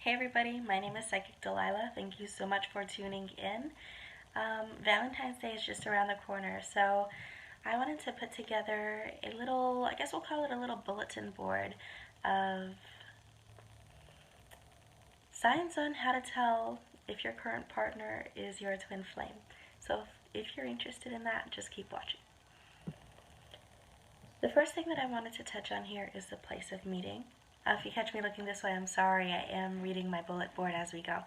Hey everybody, my name is Psychic Dalila. Thank you so much for tuning in. Valentine's Day is just around the corner, so I wanted to put together a little, I guess we'll call it a little bulletin board of signs on how to tell if your current partner is your twin flame. So if you're interested in that, just keep watching. The first thing that I wanted to touch on here is the place of meeting. If you catch me looking this way, I'm sorry, I am reading my bullet board as we go.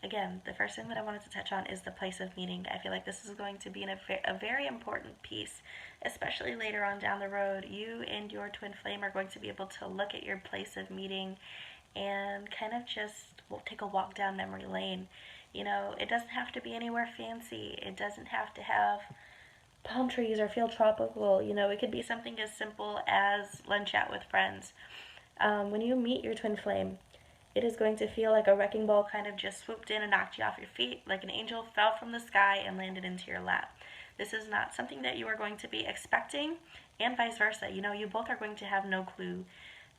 Again, the first thing that I wanted to touch on is the place of meeting. I feel like this is going to be a very important piece, especially later on down the road. You and your twin flame are going to be able to look at your place of meeting and kind of just take a walk down memory lane. You know, it doesn't have to be anywhere fancy. It doesn't have to have palm trees or feel tropical. You know, it could be something as simple as lunch out with friends. When you meet your twin flame, it is going to feel like a wrecking ball kind of just swooped in and knocked you off your feet, like an angel fell from the sky and landed into your lap. This is not something that you are going to be expecting, and vice versa. You know, you both are going to have no clue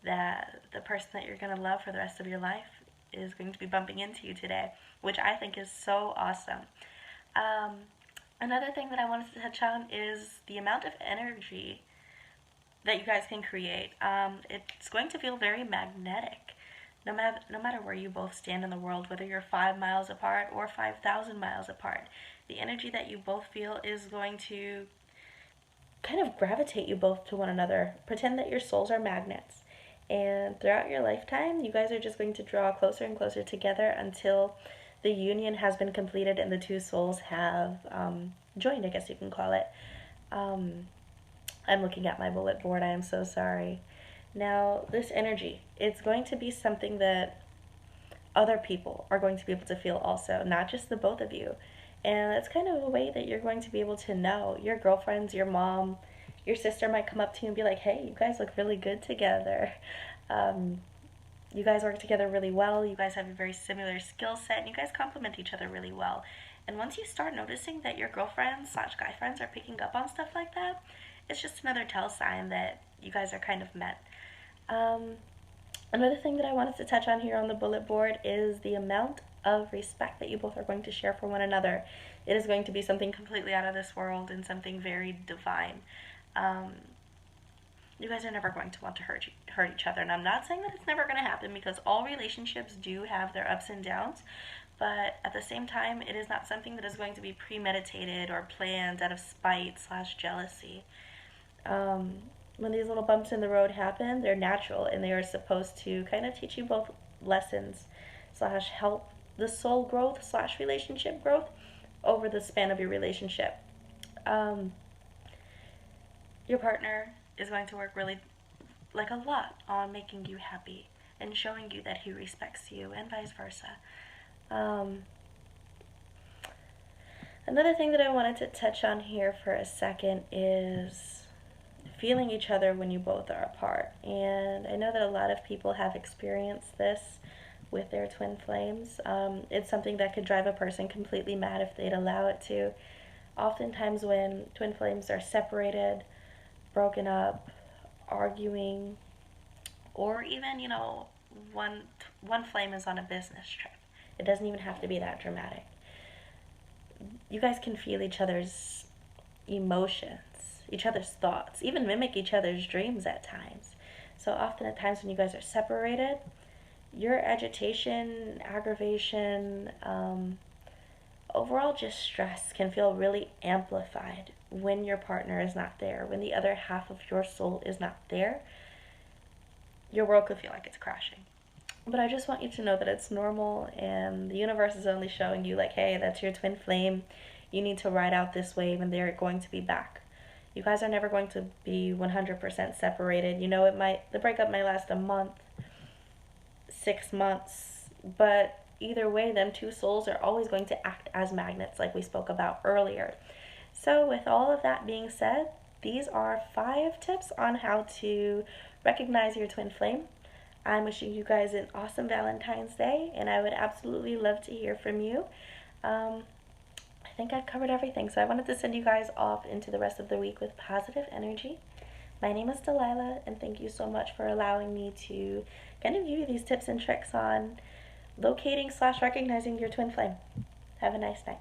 that the person that you're going to love for the rest of your life is going to be bumping into you today, which I think is so awesome. Another thing that I wanted to touch on is the amount of energy that you guys can create. It's going to feel very magnetic, no matter where you both stand in the world, whether you're 5 miles apart or 5,000 miles apart. The energy that you both feel is going to kind of gravitate you both to one another. Pretend that your souls are magnets, and throughout your lifetime, you guys are just going to draw closer and closer together until the union has been completed and the two souls have joined, I guess you can call it. I'm looking at my bullet board, I am so sorry. Now, this energy, it's going to be something that other people are going to be able to feel also, not just the both of you. And it's kind of a way that you're going to be able to know. Your girlfriends, your mom, your sister might come up to you and be like, hey, you guys look really good together. You guys work together really well. You guys have a very similar skill set, and you guys complement each other really well. And once you start noticing that your girlfriends/guy friends are picking up on stuff like that, it's just another tell sign that you guys are kind of met. Another thing that I wanted to touch on here on the bullet board is the amount of respect that you both are going to share for one another. It is going to be something completely out of this world and something very divine. You guys are never going to want to hurt each other. And I'm not saying that it's never going to happen, because all relationships do have their ups and downs. But at the same time, it is not something that is going to be premeditated or planned out of spite/jealousy. When these little bumps in the road happen, they're natural, and they are supposed to kind of teach you both lessons/help the soul growth/relationship growth over the span of your relationship. Your partner is going to work really a lot on making you happy and showing you that he respects you, and vice versa. Another thing that I wanted to touch on here for a second is feeling each other when you both are apart. And I know that a lot of people have experienced this with their twin flames. It's something that could drive a person completely mad if they'd allow it to. Oftentimes when twin flames are separated, broken up, arguing, or even, you know, one flame is on a business trip. It doesn't even have to be that dramatic. You guys can feel each other's emotions, each other's thoughts, even mimic each other's dreams at times. So often at times when you guys are separated, your agitation, aggravation, overall just stress can feel really amplified when your partner is not there. When the other half of your soul is not there, your world could feel like it's crashing. But I just want you to know that it's normal, and the universe is only showing you, like, hey, that's your twin flame. You need to ride out this wave, and they're going to be back. You guys are never going to be 100% separated. You know, the breakup might last a month, 6 months, but either way, them two souls are always going to act as magnets, like we spoke about earlier. So with all of that being said, these are 5 tips on how to recognize your twin flame. I'm wishing you guys an awesome Valentine's Day, and I would absolutely love to hear from you. I think I've covered everything, so I wanted to send you guys off into the rest of the week with positive energy. My name is Dalila, and thank you so much for allowing me to kind of give you these tips and tricks on locating/recognizing your twin flame. Have a nice night.